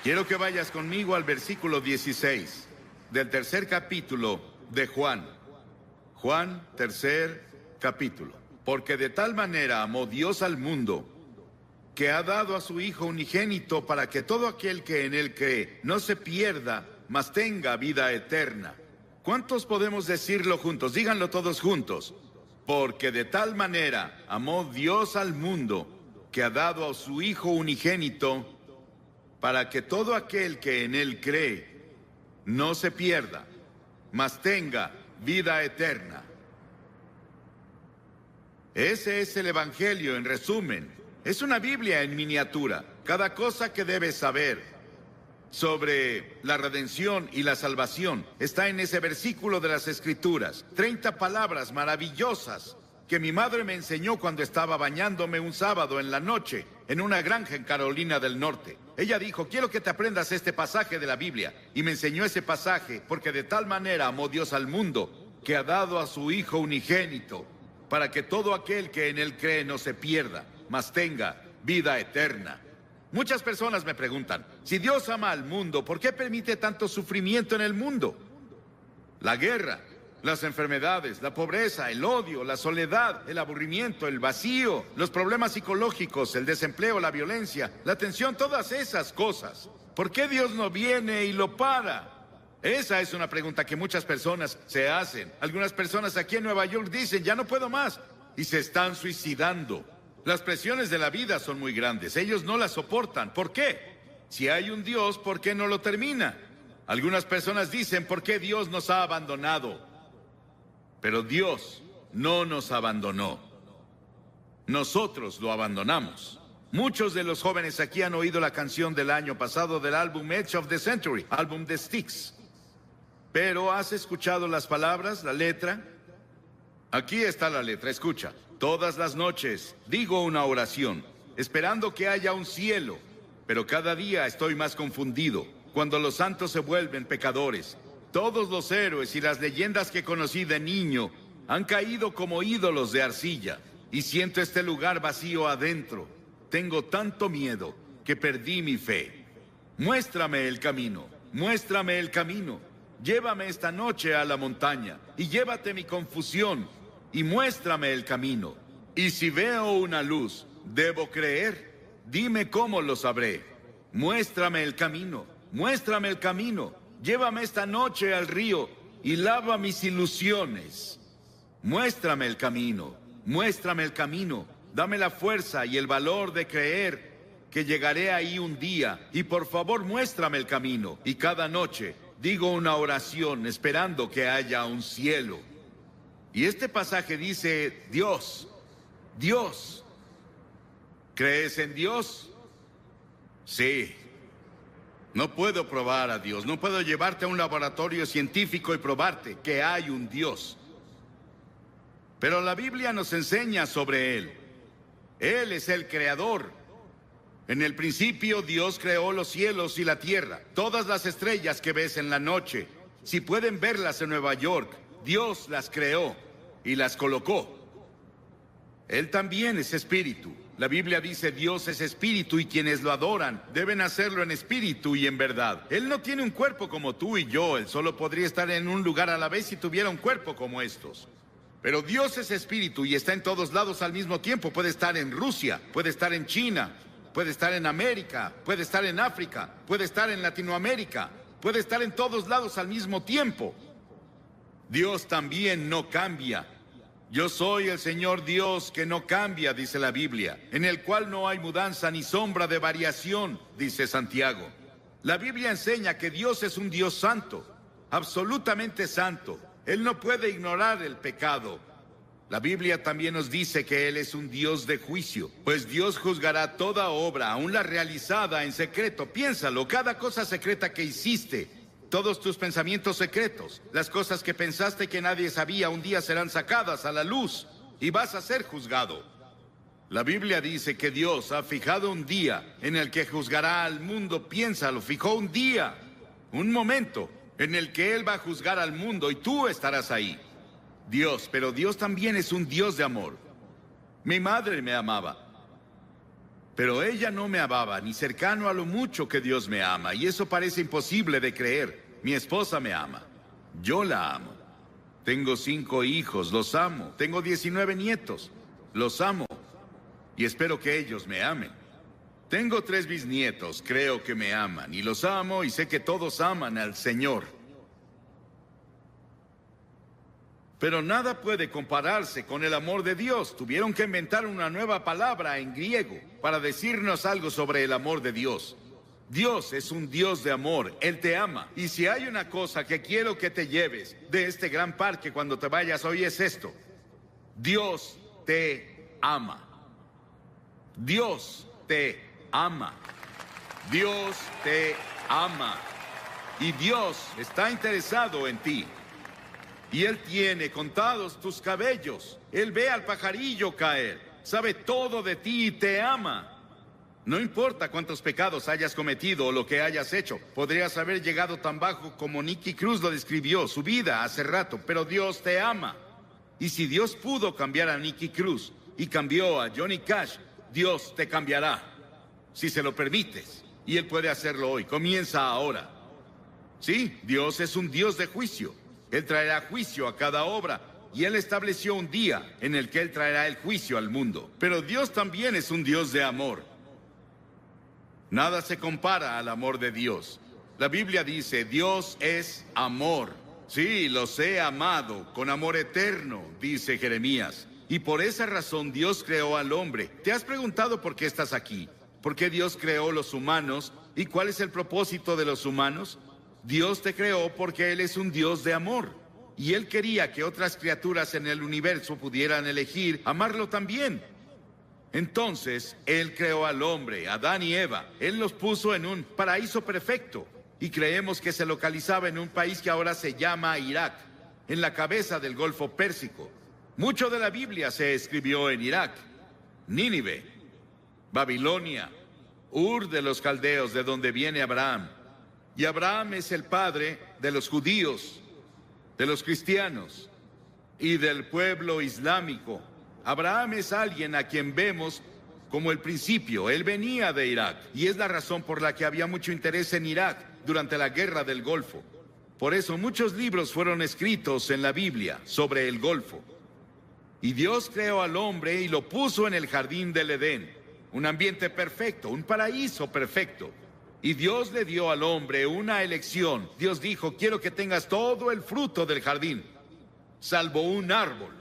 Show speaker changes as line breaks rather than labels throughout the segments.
Quiero que vayas conmigo al versículo 16 del tercer capítulo de Juan. Juan, tercer capítulo. Porque de tal manera amó Dios al mundo, que ha dado a su Hijo unigénito para que todo aquel que en él cree no se pierda, mas tenga vida eterna. ¿Cuántos podemos decirlo juntos? Díganlo todos juntos. Porque de tal manera amó Dios al mundo, que ha dado a su Hijo unigénito, para que todo aquel que en él cree no se pierda, mas tenga vida eterna. Ese es el Evangelio en resumen. Es una Biblia en miniatura. Cada cosa que debes saber sobre la redención y la salvación está en ese versículo de las Escrituras. 30 palabras maravillosas que mi madre me enseñó cuando estaba bañándome un sábado en la noche en una granja en Carolina del Norte. Ella dijo: quiero que te aprendas este pasaje de la Biblia. Y me enseñó ese pasaje porque de tal manera amó Dios al mundo, que ha dado a su Hijo unigénito, para que todo aquel que en él cree no se pierda, mas tenga vida eterna. Muchas personas me preguntan: si Dios ama al mundo, ¿por qué permite tanto sufrimiento en el mundo? La guerra, las enfermedades, la pobreza, el odio, la soledad, el aburrimiento, el vacío, los problemas psicológicos, el desempleo, la violencia, la tensión, todas esas cosas. ¿Por qué Dios no viene y lo para? Esa es una pregunta que muchas personas se hacen. Algunas personas aquí en Nueva York dicen: ya no puedo más, y se están suicidando. Las presiones de la vida son muy grandes. Ellos no las soportan. ¿Por qué? Si hay un Dios, ¿por qué no lo termina? Algunas personas dicen: ¿por qué Dios nos ha abandonado? Pero Dios no nos abandonó. Nosotros lo abandonamos. Muchos de los jóvenes aquí han oído la canción del año pasado del álbum Edge of the Century, álbum de Styx. Pero ¿has escuchado las palabras, la letra? Aquí está la letra, escucha. Todas las noches digo una oración, esperando que haya un cielo, pero cada día estoy más confundido, cuando los santos se vuelven pecadores. Todos los héroes y las leyendas que conocí de niño han caído como ídolos de arcilla, y siento este lugar vacío adentro. Tengo tanto miedo que perdí mi fe. Muéstrame el camino, muéstrame el camino. Llévame esta noche a la montaña, y llévate mi confusión, y muéstrame el camino. Y si veo una luz, ¿debo creer? Dime cómo lo sabré. Muéstrame el camino, muéstrame el camino. Llévame esta noche al río y lava mis ilusiones. Muéstrame el camino, muéstrame el camino. Dame la fuerza y el valor de creer que llegaré ahí un día. Y por favor, muéstrame el camino. Y cada noche digo una oración esperando que haya un cielo. Y este pasaje dice: Dios, Dios. ¿Crees en Dios? Sí. No puedo probar a Dios. No puedo llevarte a un laboratorio científico y probarte que hay un Dios. Pero la Biblia nos enseña sobre Él. Él es el creador. En el principio Dios creó los cielos y la tierra. Todas las estrellas que ves en la noche, si pueden verlas en Nueva York, Dios las creó y las colocó. Él también es espíritu. La Biblia dice: Dios es espíritu y quienes lo adoran deben hacerlo en espíritu y en verdad. Él no tiene un cuerpo como tú y yo. Él solo podría estar en un lugar a la vez si tuviera un cuerpo como estos. Pero Dios es espíritu y está en todos lados al mismo tiempo. Puede estar en Rusia, puede estar en China, puede estar en América, puede estar en África, puede estar en Latinoamérica, puede estar en todos lados al mismo tiempo. Dios también no cambia. Yo soy el Señor Dios que no cambia, dice la Biblia, en el cual no hay mudanza ni sombra de variación, dice Santiago. La Biblia enseña que Dios es un Dios santo, absolutamente santo. Él no puede ignorar el pecado. La Biblia también nos dice que Él es un Dios de juicio, pues Dios juzgará toda obra, aun la realizada en secreto. Piénsalo, cada cosa secreta que hiciste, todos tus pensamientos secretos, las cosas que pensaste que nadie sabía, un día serán sacadas a la luz y vas a ser juzgado. La Biblia dice que Dios ha fijado un día en el que juzgará al mundo. Piénsalo, fijó un día, un momento en el que Él va a juzgar al mundo y tú estarás ahí. Dios, pero Dios también es un Dios de amor. Mi madre me amaba. Pero ella no me amaba, ni cercano a lo mucho que Dios me ama, y eso parece imposible de creer. Mi esposa me ama. Yo la amo. Tengo 5 hijos, los amo. Tengo 19 nietos, los amo. Y espero que ellos me amen. Tengo 3 bisnietos, creo que me aman, y los amo, y sé que todos aman al Señor. Pero nada puede compararse con el amor de Dios. Tuvieron que inventar una nueva palabra en griego para decirnos algo sobre el amor de Dios. Dios es un Dios de amor, Él te ama. Y si hay una cosa que quiero que te lleves de este gran parque cuando te vayas hoy es esto: Dios te ama. Dios te ama. Dios te ama. Y Dios está interesado en ti. Y Él tiene contados tus cabellos. Él ve al pajarillo caer. Sabe todo de ti y te ama. No importa cuántos pecados hayas cometido o lo que hayas hecho. Podrías haber llegado tan bajo como Nicky Cruz lo describió, su vida hace rato, pero Dios te ama. Y si Dios pudo cambiar a Nicky Cruz y cambió a Johnny Cash, Dios te cambiará, si se lo permites. Y Él puede hacerlo hoy. Comienza ahora. Sí, Dios es un Dios de juicio. Él traerá juicio a cada obra, y Él estableció un día en el que Él traerá el juicio al mundo. Pero Dios también es un Dios de amor. Nada se compara al amor de Dios. La Biblia dice, Dios es amor. Sí, los he amado con amor eterno, dice Jeremías. Y por esa razón Dios creó al hombre. ¿Te has preguntado por qué estás aquí? ¿Por qué Dios creó los humanos? ¿Y cuál es el propósito de los humanos? Dios te creó porque Él es un Dios de amor. Y Él quería que otras criaturas en el universo pudieran elegir amarlo también. Entonces, Él creó al hombre, Adán y Eva. Él los puso en un paraíso perfecto. Y creemos que se localizaba en un país que ahora se llama Irak, en la cabeza del Golfo Pérsico. Mucho de la Biblia se escribió en Irak, Nínive, Babilonia, Ur de los Caldeos, de donde viene Abraham. Y Abraham es el padre de los judíos, de los cristianos y del pueblo islámico. Abraham es alguien a quien vemos como el principio. Él venía de Irak y es la razón por la que había mucho interés en Irak durante la guerra del Golfo. Por eso muchos libros fueron escritos en la Biblia sobre el Golfo. Y Dios creó al hombre y lo puso en el jardín del Edén, un ambiente perfecto, un paraíso perfecto. Y Dios le dio al hombre una elección. Dios dijo, quiero que tengas todo el fruto del jardín, salvo un árbol.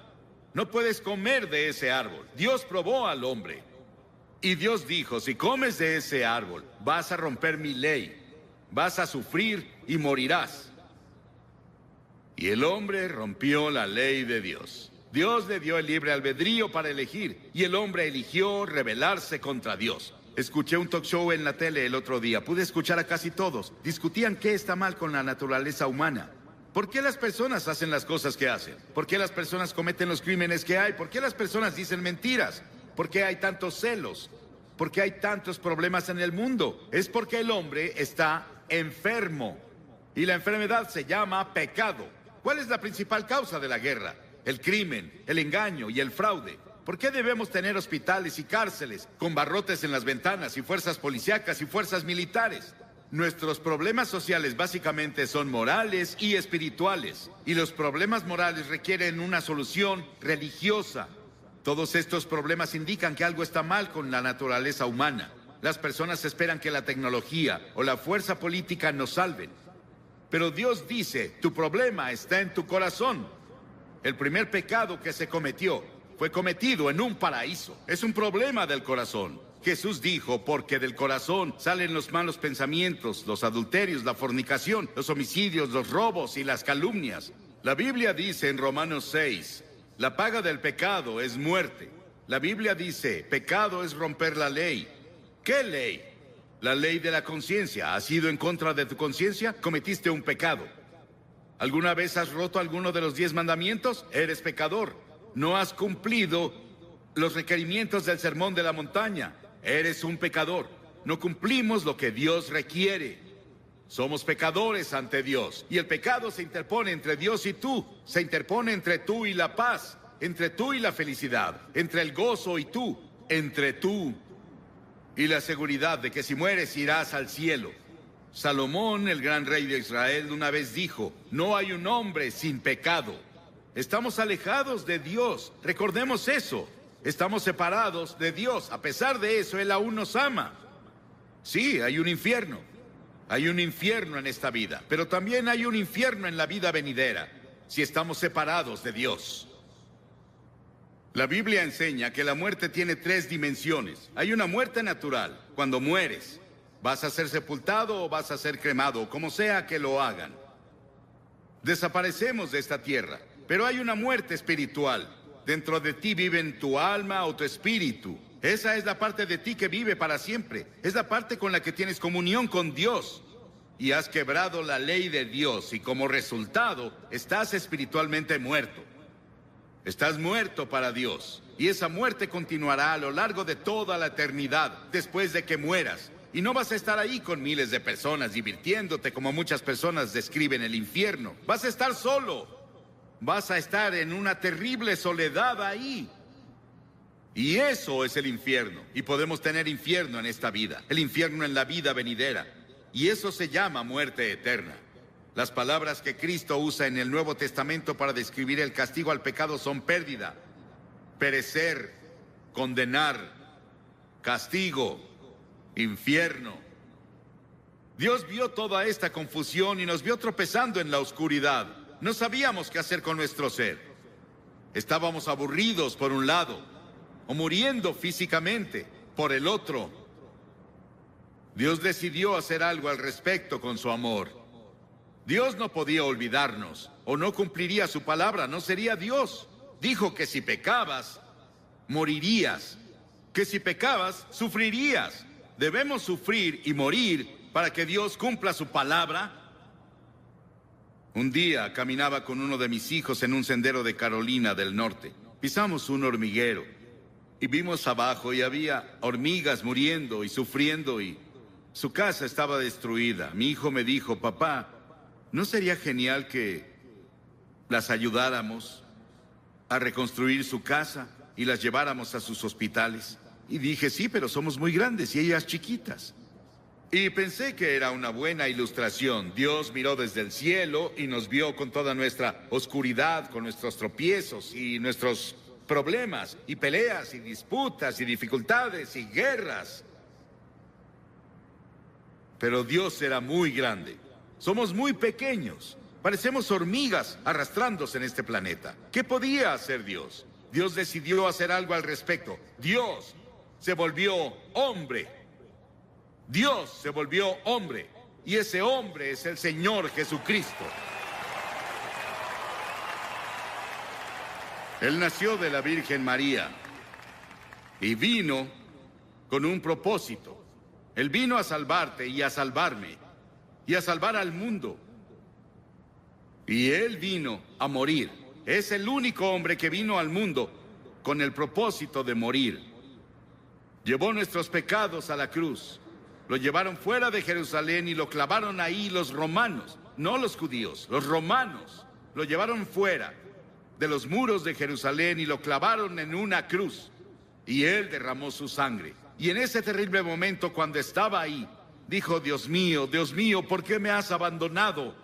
No puedes comer de ese árbol. Dios probó al hombre. Y Dios dijo, si comes de ese árbol, vas a romper mi ley. Vas a sufrir y morirás. Y el hombre rompió la ley de Dios. Dios le dio el libre albedrío para elegir, y el hombre eligió rebelarse contra Dios. Escuché un talk show en la tele el otro día. Pude escuchar a casi todos. Discutían qué está mal con la naturaleza humana. ¿Por qué las personas hacen las cosas que hacen? ¿Por qué las personas cometen los crímenes que hay? ¿Por qué las personas dicen mentiras? ¿Por qué hay tantos celos? ¿Por qué hay tantos problemas en el mundo? Es porque el hombre está enfermo. Y la enfermedad se llama pecado. ¿Cuál es la principal causa de la guerra? El crimen, el engaño y el fraude. ¿Por qué debemos tener hospitales y cárceles con barrotes en las ventanas y fuerzas policíacas y fuerzas militares? Nuestros problemas sociales básicamente son morales y espirituales. Y los problemas morales requieren una solución religiosa. Todos estos problemas indican que algo está mal con la naturaleza humana. Las personas esperan que la tecnología o la fuerza política nos salven. Pero Dios dice, tu problema está en tu corazón. El primer pecado que se cometió fue cometido en un paraíso. Es un problema del corazón. Jesús dijo, porque del corazón salen los malos pensamientos, los adulterios, la fornicación, los homicidios, los robos y las calumnias. La Biblia dice en Romanos 6, la paga del pecado es muerte. La Biblia dice, pecado es romper la ley. ¿Qué ley? La ley de la conciencia. ¿Has ido en contra de tu conciencia? Cometiste un pecado. ¿Alguna vez has roto alguno de los 10 mandamientos? Eres pecador. No has cumplido los requerimientos del sermón de la montaña. Eres un pecador. No cumplimos lo que Dios requiere. Somos pecadores ante Dios. Y el pecado se interpone entre Dios y tú. Se interpone entre tú y la paz. Entre tú y la felicidad. Entre el gozo y tú. Entre tú y la seguridad de que si mueres irás al cielo. Salomón, el gran rey de Israel, una vez dijo: no hay un hombre sin pecado. Estamos alejados de Dios, recordemos eso. Estamos separados de Dios. A pesar de eso, Él aún nos ama. Sí, hay un infierno. Hay un infierno en esta vida, pero también hay un infierno en la vida venidera, si estamos separados de Dios. La Biblia enseña que la muerte tiene 3 dimensiones. Hay una muerte natural. Cuando mueres, vas a ser sepultado o vas a ser cremado, como sea que lo hagan. Desaparecemos de esta tierra, pero hay una muerte espiritual. Dentro de ti viven tu alma o tu espíritu. Esa es la parte de ti que vive para siempre. Es la parte con la que tienes comunión con Dios. Y has quebrado la ley de Dios y como resultado estás espiritualmente muerto. Estás muerto para Dios. Y esa muerte continuará a lo largo de toda la eternidad después de que mueras. Y no vas a estar ahí con miles de personas divirtiéndote como muchas personas describen el infierno. Vas a estar solo. Vas a estar en una terrible soledad ahí. Y eso es el infierno. Y podemos tener infierno en esta vida, el infierno en la vida venidera. Y eso se llama muerte eterna. Las palabras que Cristo usa en el Nuevo Testamento para describir el castigo al pecado son pérdida, perecer, condenar, castigo, infierno. Dios vio toda esta confusión y nos vio tropezando en la oscuridad. No sabíamos qué hacer con nuestro ser. Estábamos aburridos por un lado, o muriendo físicamente por el otro. Dios decidió hacer algo al respecto con su amor. Dios no podía olvidarnos, o no cumpliría su palabra, no sería Dios. Dijo que si pecabas, morirías. Que si pecabas, sufrirías. Debemos sufrir y morir para que Dios cumpla su palabra. Un día caminaba con uno de mis hijos en un sendero de Carolina del Norte. Pisamos un hormiguero y vimos abajo y había hormigas muriendo y sufriendo y su casa estaba destruida. Mi hijo me dijo: papá, ¿no sería genial que las ayudáramos a reconstruir su casa y las lleváramos a sus hospitales? Y dije: sí, pero somos muy grandes y ellas chiquitas. Y pensé que era una buena ilustración. Dios miró desde el cielo y nos vio con toda nuestra oscuridad, con nuestros tropiezos y nuestros problemas y peleas y disputas y dificultades y guerras. Pero Dios era muy grande. Somos muy pequeños. Parecemos hormigas arrastrándose en este planeta. ¿Qué podía hacer Dios? Dios decidió hacer algo al respecto. Dios se volvió hombre. Dios se volvió hombre. Y ese hombre es el Señor Jesucristo. Él nació de la Virgen María y vino con un propósito. Él vino a salvarte y a salvarme y a salvar al mundo. Y Él vino a morir. Es el único hombre que vino al mundo con el propósito de morir. Llevó nuestros pecados a la cruz. Lo llevaron fuera de Jerusalén y lo clavaron ahí los romanos, no los judíos, los romanos. Lo llevaron fuera de los muros de Jerusalén y lo clavaron en una cruz. Y Él derramó su sangre. Y en ese terrible momento, cuando estaba ahí, dijo: Dios mío, ¿por qué me has abandonado?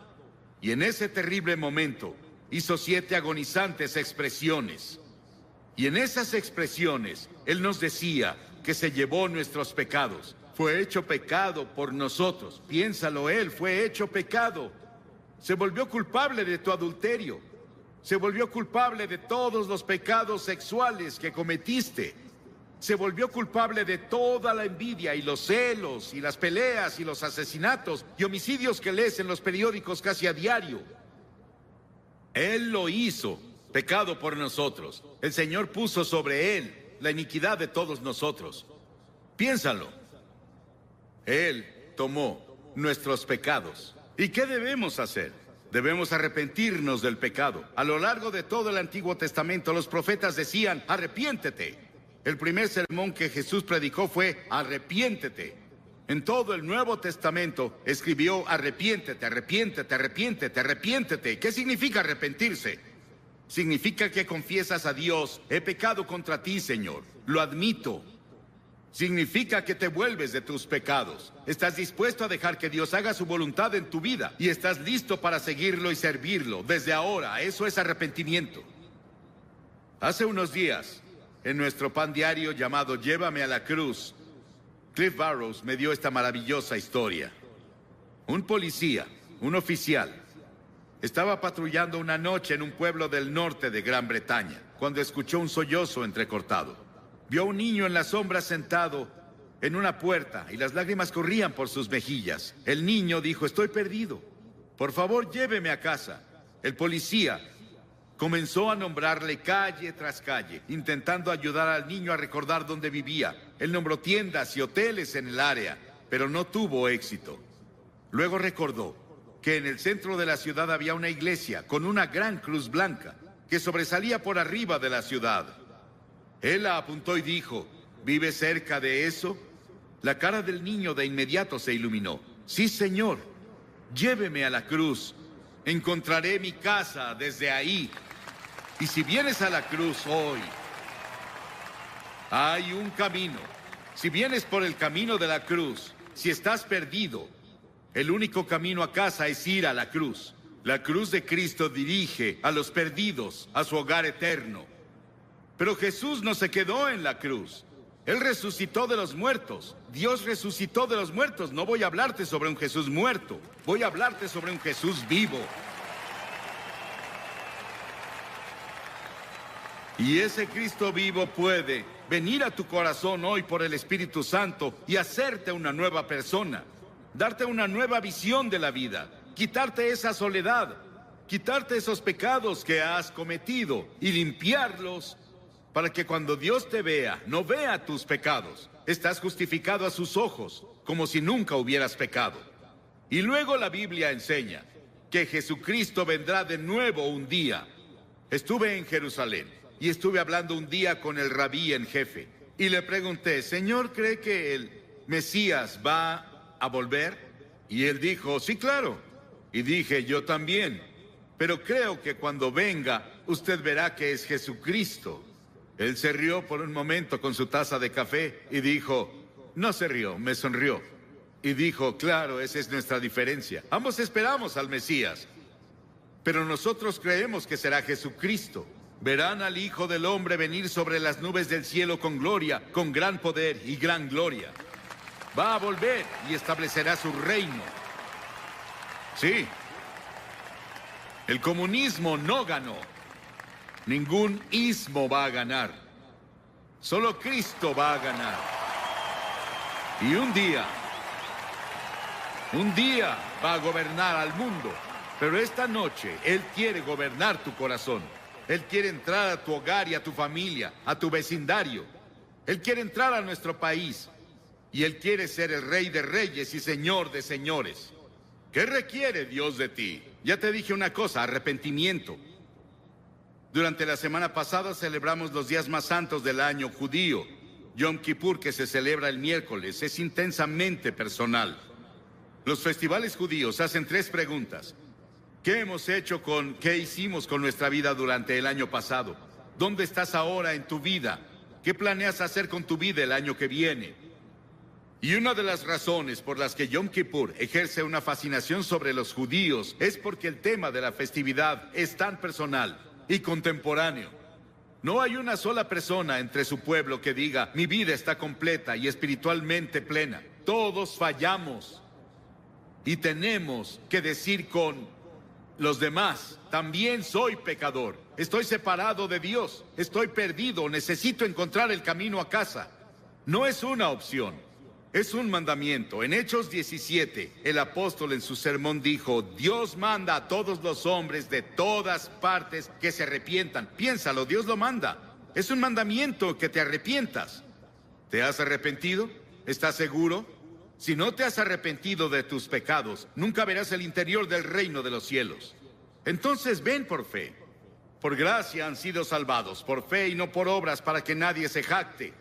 Y en ese terrible momento hizo 7 agonizantes expresiones. Y en esas expresiones Él nos decía que se llevó nuestros pecados. Fue hecho pecado por nosotros. Piénsalo, Él fue hecho pecado. Se volvió culpable de tu adulterio. Se volvió culpable de todos los pecados sexuales que cometiste. Se volvió culpable de toda la envidia y los celos y las peleas y los asesinatos y homicidios que lees en los periódicos casi a diario. Él lo hizo, pecado por nosotros. El Señor puso sobre Él la iniquidad de todos nosotros. Piénsalo. Él tomó nuestros pecados. ¿Y qué debemos hacer? Debemos arrepentirnos del pecado. A lo largo de todo el Antiguo Testamento, los profetas decían: arrepiéntete. El primer sermón que Jesús predicó fue: arrepiéntete. En todo el Nuevo Testamento escribió: arrepiéntete, arrepiéntete, arrepiéntete, arrepiéntete. ¿Qué significa arrepentirse? Significa que confiesas a Dios: he pecado contra ti, Señor. Lo admito. Significa que te vuelves de tus pecados. Estás dispuesto a dejar que Dios haga su voluntad en tu vida y estás listo para seguirlo y servirlo desde ahora. Eso es arrepentimiento. Hace unos días, en nuestro pan diario llamado Llévame a la Cruz, Cliff Barrows me dio esta maravillosa historia. Un policía, un oficial, estaba patrullando una noche en un pueblo del norte de Gran Bretaña, cuando escuchó un sollozo entrecortado. Vio a un niño en la sombra sentado en una puerta y las lágrimas corrían por sus mejillas. El niño dijo: estoy perdido. Por favor, lléveme a casa. El policía comenzó a nombrarle calle tras calle, intentando ayudar al niño a recordar dónde vivía. Él nombró tiendas y hoteles en el área, pero no tuvo éxito. Luego recordó que en el centro de la ciudad había una iglesia con una gran cruz blanca que sobresalía por arriba de la ciudad. Él la apuntó y dijo: ¿vive cerca de eso? La cara del niño de inmediato se iluminó. Sí, señor. Lléveme a la cruz. Encontraré mi casa desde ahí. Y si vienes a la cruz hoy, hay un camino. Si vienes por el camino de la cruz, si estás perdido, el único camino a casa es ir a la cruz. La cruz de Cristo dirige a los perdidos a su hogar eterno. Pero Jesús no se quedó en la cruz. Él resucitó de los muertos. Dios resucitó de los muertos. No voy a hablarte sobre un Jesús muerto. Voy a hablarte sobre un Jesús vivo. Y ese Cristo vivo puede venir a tu corazón hoy por el Espíritu Santo y hacerte una nueva persona. Darte una nueva visión de la vida. Quitarte esa soledad. Quitarte esos pecados que has cometido y limpiarlos, para que cuando Dios te vea, no vea tus pecados. Estás justificado a sus ojos, como si nunca hubieras pecado. Y luego la Biblia enseña que Jesucristo vendrá de nuevo un día. Estuve en Jerusalén y estuve hablando un día con el rabí en jefe. Y le pregunté: Señor, ¿cree que el Mesías va a volver? Y él dijo: sí, claro. Y dije: yo también. Pero creo que cuando venga, usted verá que es Jesucristo. Él se rió por un momento con su taza de café y dijo... No se rió, me sonrió. Y dijo: claro, esa es nuestra diferencia. Ambos esperamos al Mesías, pero nosotros creemos que será Jesucristo. Verán al Hijo del Hombre venir sobre las nubes del cielo con gloria, con gran poder y gran gloria. Va a volver y establecerá su reino. Sí. El comunismo no ganó. Ningún ismo va a ganar. Solo Cristo va a ganar. Y un día va a gobernar al mundo. Pero esta noche Él quiere gobernar tu corazón. Él quiere entrar a tu hogar y a tu familia, a tu vecindario. Él quiere entrar a nuestro país. Y Él quiere ser el Rey de Reyes y Señor de Señores. ¿Qué requiere Dios de ti? Ya te dije una cosa: arrepentimiento. Durante la semana pasada celebramos los días más santos del año judío. Yom Kippur, que se celebra el miércoles, es intensamente personal. Los festivales judíos hacen 3 preguntas. ¿Qué hicimos con nuestra vida durante el año pasado? ¿Dónde estás ahora en tu vida? ¿Qué planeas hacer con tu vida el año que viene? Y una de las razones por las que Yom Kippur ejerce una fascinación sobre los judíos es porque el tema de la festividad es tan personal y contemporáneo. No hay una sola persona entre su pueblo que diga: mi vida está completa y espiritualmente plena. Todos fallamos. Y tenemos que decir con los demás: también soy pecador. Estoy separado de Dios. Estoy perdido. Necesito encontrar el camino a casa. No es una opción. Es un mandamiento. En Hechos 17, el apóstol en su sermón dijo: Dios manda a todos los hombres de todas partes que se arrepientan. Piénsalo, Dios lo manda. Es un mandamiento que te arrepientas. ¿Te has arrepentido? ¿Estás seguro? Si no te has arrepentido de tus pecados, nunca verás el interior del reino de los cielos. Entonces ven por fe. Por gracia han sido salvados, por fe y no por obras, para que nadie se jacte.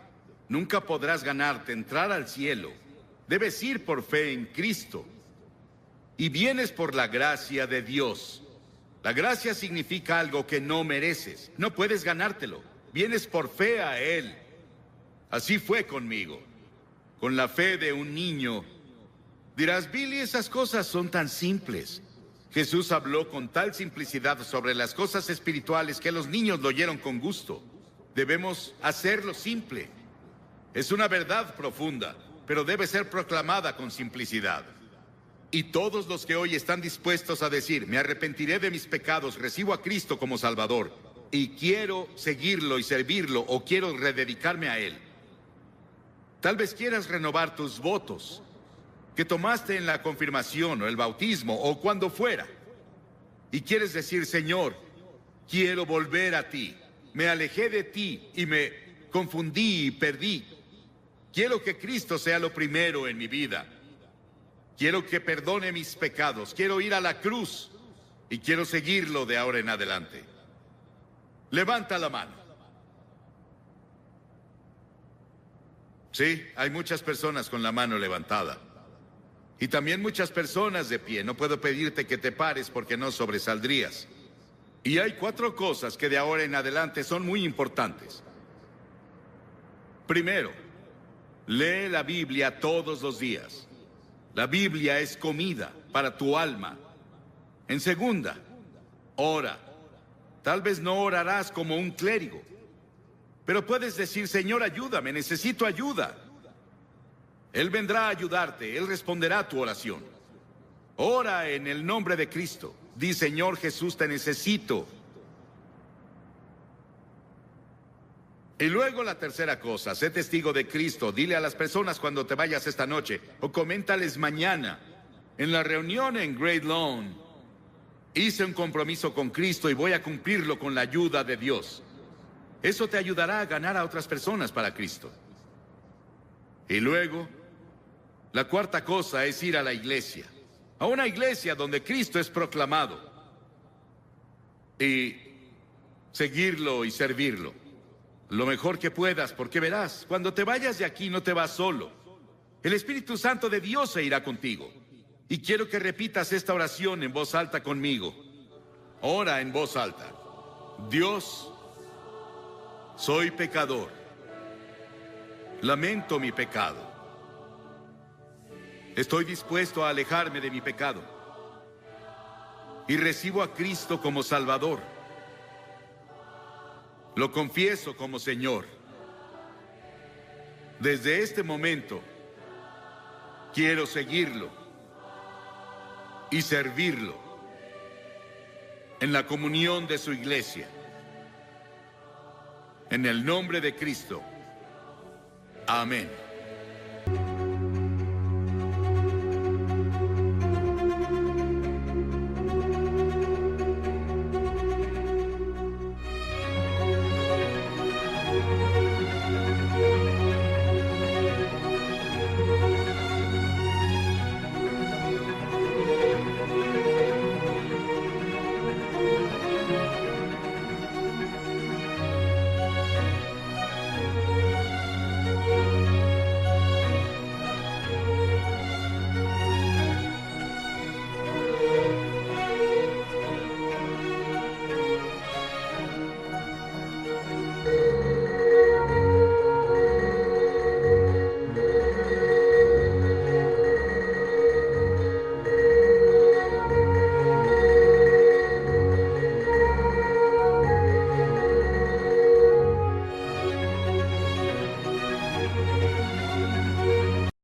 Nunca podrás ganarte entrar al cielo. Debes ir por fe en Cristo. Y vienes por la gracia de Dios. La gracia significa algo que no mereces. No puedes ganártelo. Vienes por fe a Él. Así fue conmigo. con la fe de un niño. Dirás, Billy, esas cosas son tan simples. Jesús habló con tal simplicidad sobre las cosas espirituales que los niños lo oyeron con gusto. Debemos hacerlo simple. Es una verdad profunda, pero debe ser proclamada con simplicidad. Y todos los que hoy están dispuestos a decir, me arrepentiré de mis pecados, recibo a Cristo como Salvador, y quiero seguirlo y servirlo, o quiero rededicarme a Él. Tal vez quieras renovar tus votos que tomaste en la confirmación o el bautismo o cuando fuera. Y quieres decir, Señor, quiero volver a ti. Me alejé de ti y me confundí y perdí. Quiero que Cristo sea lo primero en mi vida. Quiero que perdone mis pecados. Quiero ir a la cruz y quiero seguirlo de ahora en adelante. Levanta la mano. Sí, hay muchas personas con la mano levantada. Y también muchas personas de pie. No puedo pedirte que te pares porque no sobresaldrías. Y hay 4 cosas que de ahora en adelante son muy importantes. Primero, lee la Biblia todos los días. La Biblia es comida para tu alma. En segunda, ora. Tal vez no orarás como un clérigo, pero puedes decir, Señor, ayúdame, necesito ayuda. Él vendrá a ayudarte, Él responderá a tu oración. Ora en el nombre de Cristo. Di, Señor Jesús, te necesito. Y luego la tercera cosa, sé testigo de Cristo. Dile a las personas cuando te vayas esta noche, o coméntales mañana, en la reunión en Great Lawn, hice un compromiso con Cristo y voy a cumplirlo con la ayuda de Dios. Eso te ayudará a ganar a otras personas para Cristo. Y luego, la cuarta cosa es ir a la iglesia. A una iglesia donde Cristo es proclamado. Y seguirlo y servirlo. Lo mejor que puedas, porque verás, cuando te vayas de aquí no te vas solo. El Espíritu Santo de Dios se irá contigo. Y quiero que repitas esta oración en voz alta conmigo. Ora en voz alta. Dios, soy pecador. Lamento mi pecado. Estoy dispuesto a alejarme de mi pecado. Y recibo a Cristo como Salvador. Lo confieso como Señor. Desde este momento, quiero seguirlo y servirlo en la comunión de su iglesia. En el nombre de Cristo. Amén.